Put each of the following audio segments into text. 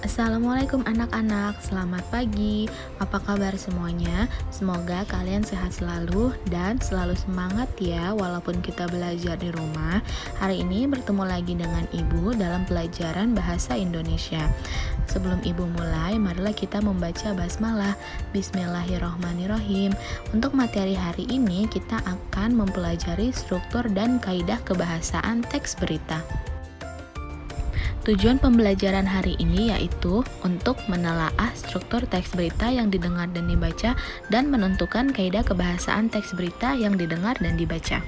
Assalamualaikum anak-anak, selamat pagi. Apa kabar semuanya? Semoga kalian sehat selalu dan selalu semangat ya walaupun kita belajar di rumah. Hari ini bertemu lagi dengan Ibu dalam pelajaran Bahasa Indonesia. Sebelum Ibu mulai, marilah kita membaca basmalah. Bismillahirrohmanirrohim. Untuk materi hari ini kita akan mempelajari struktur dan kaidah kebahasaan teks berita. Tujuan pembelajaran hari ini yaitu untuk menelaah struktur teks berita yang didengar dan dibaca dan menentukan kaidah kebahasaan teks berita yang didengar dan dibaca.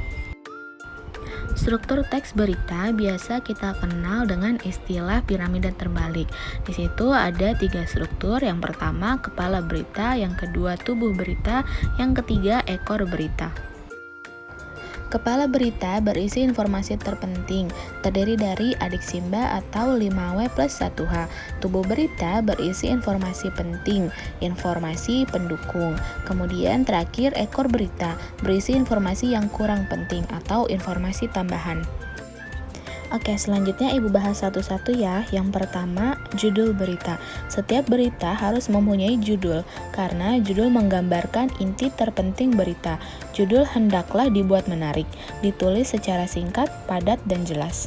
Struktur teks berita biasa kita kenal dengan istilah piramida terbalik. Di situ ada 3 struktur. Yang pertama kepala berita, yang kedua tubuh berita, yang ketiga ekor berita. Kepala berita berisi informasi terpenting, terdiri dari adik Simba atau 5W plus 1H. Tubuh berita berisi informasi penting, informasi pendukung. Kemudian terakhir ekor berita, berisi informasi yang kurang penting atau informasi tambahan. Oke, selanjutnya Ibu bahas satu-satu ya. Yang pertama, judul berita. Setiap berita harus mempunyai judul, karena judul menggambarkan inti terpenting berita. Judul hendaklah dibuat menarik, ditulis secara singkat, padat, dan jelas.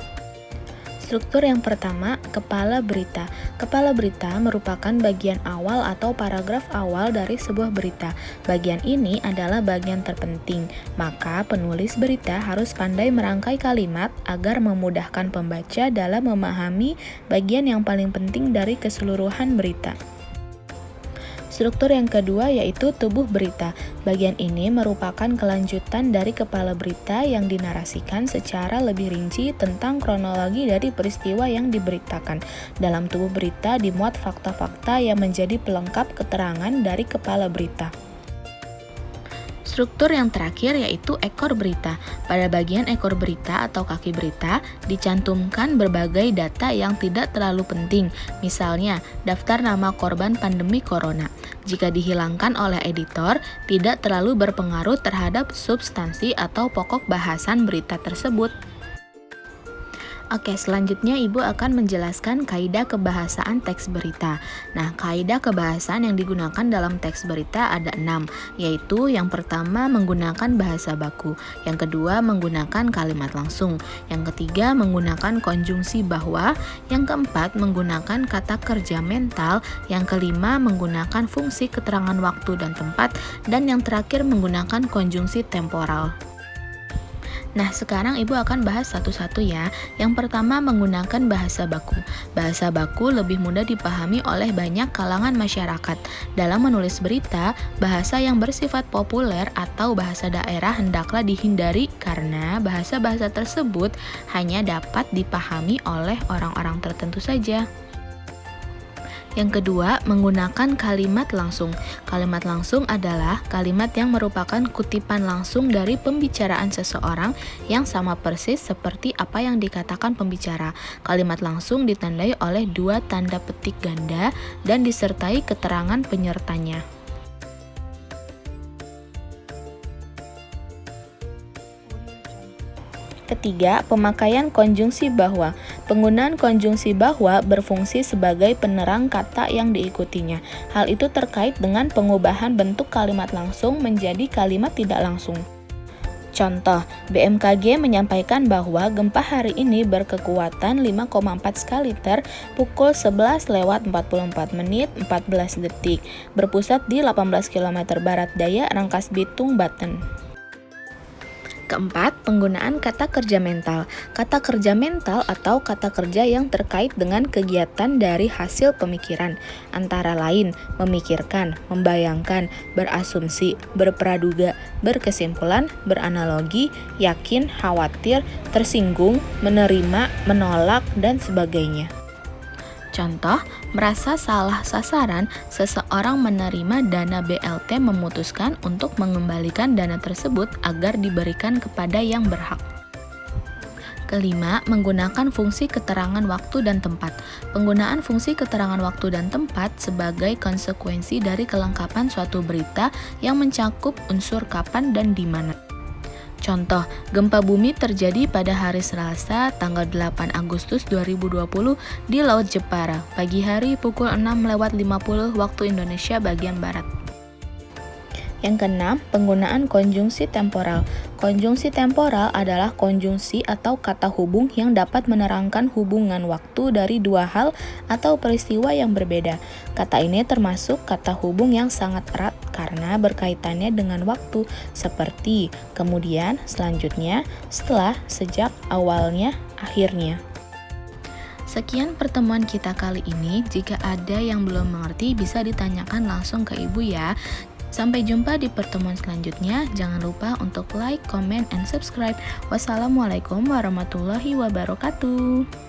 Struktur yang pertama, kepala berita. Kepala berita merupakan bagian awal atau paragraf awal dari sebuah berita. Bagian ini adalah bagian terpenting, maka penulis berita harus pandai merangkai kalimat agar memudahkan pembaca dalam memahami bagian yang paling penting dari keseluruhan berita. Struktur yang kedua yaitu tubuh berita. Bagian ini merupakan kelanjutan dari kepala berita yang dinarasikan secara lebih rinci tentang kronologi dari peristiwa yang diberitakan. Dalam tubuh berita dimuat fakta-fakta yang menjadi pelengkap keterangan dari kepala berita. Struktur yang terakhir yaitu ekor berita. Pada bagian ekor berita atau kaki berita dicantumkan berbagai data yang tidak terlalu penting, misalnya daftar nama korban pandemi corona. Jika dihilangkan oleh editor, tidak terlalu berpengaruh terhadap substansi atau pokok bahasan berita tersebut. Oke, selanjutnya Ibu akan menjelaskan kaidah kebahasaan teks berita. Nah, kaidah kebahasaan yang digunakan dalam teks berita ada 6, yaitu yang pertama menggunakan bahasa baku, yang kedua menggunakan kalimat langsung, yang ketiga menggunakan konjungsi bahwa, yang keempat menggunakan kata kerja mental, yang kelima menggunakan fungsi keterangan waktu dan tempat, dan yang terakhir menggunakan konjungsi temporal. Nah, sekarang Ibu akan bahas satu-satu ya. Yang pertama menggunakan bahasa baku. Bahasa baku lebih mudah dipahami oleh banyak kalangan masyarakat. Dalam menulis berita, bahasa yang bersifat populer atau bahasa daerah hendaklah dihindari karena bahasa-bahasa tersebut hanya dapat dipahami oleh orang-orang tertentu saja. Yang kedua, menggunakan kalimat langsung. Kalimat langsung adalah kalimat yang merupakan kutipan langsung dari pembicaraan seseorang yang sama persis seperti apa yang dikatakan pembicara. Kalimat langsung ditandai oleh 2 tanda petik ganda dan disertai keterangan penyertanya. Ketiga, pemakaian konjungsi bahwa. Penggunaan konjungsi bahwa berfungsi sebagai penerang kata yang diikutinya. Hal itu terkait dengan pengubahan bentuk kalimat langsung menjadi kalimat tidak langsung. Contoh, BMKG menyampaikan bahwa gempa hari ini berkekuatan 5,4 skaliter pukul 11:44 menit 14 detik, berpusat di 18 km barat daya Rangkas Bitung, Banten. Keempat, penggunaan kata kerja mental. Kata kerja mental atau kata kerja yang terkait dengan kegiatan dari hasil pemikiran, antara lain memikirkan, membayangkan, berasumsi, berpraduga, berkesimpulan, beranalogi, yakin, khawatir, tersinggung, menerima, menolak, dan sebagainya. Contoh, merasa salah sasaran, seseorang menerima dana BLT memutuskan untuk mengembalikan dana tersebut agar diberikan kepada yang berhak. Kelima, menggunakan fungsi keterangan waktu dan tempat. Penggunaan fungsi keterangan waktu dan tempat sebagai konsekuensi dari kelengkapan suatu berita yang mencakup unsur kapan dan di mana. Contoh, gempa bumi terjadi pada hari Selasa, tanggal 8 Agustus 2020 di Laut Jepara, pagi hari pukul 6:50 waktu Indonesia bagian Barat. Yang keenam, penggunaan konjungsi temporal. Konjungsi temporal adalah konjungsi atau kata hubung yang dapat menerangkan hubungan waktu dari dua hal atau peristiwa yang berbeda. Kata ini termasuk kata hubung yang sangat erat karena berkaitannya dengan waktu, seperti kemudian, selanjutnya, setelah, sejak, awalnya, akhirnya. Sekian pertemuan kita kali ini. Jika ada yang belum mengerti, bisa ditanyakan langsung ke Ibu ya. Sampai jumpa di pertemuan selanjutnya. Jangan lupa untuk like, comment, and subscribe. Wassalamualaikum warahmatullahi wabarakatuh.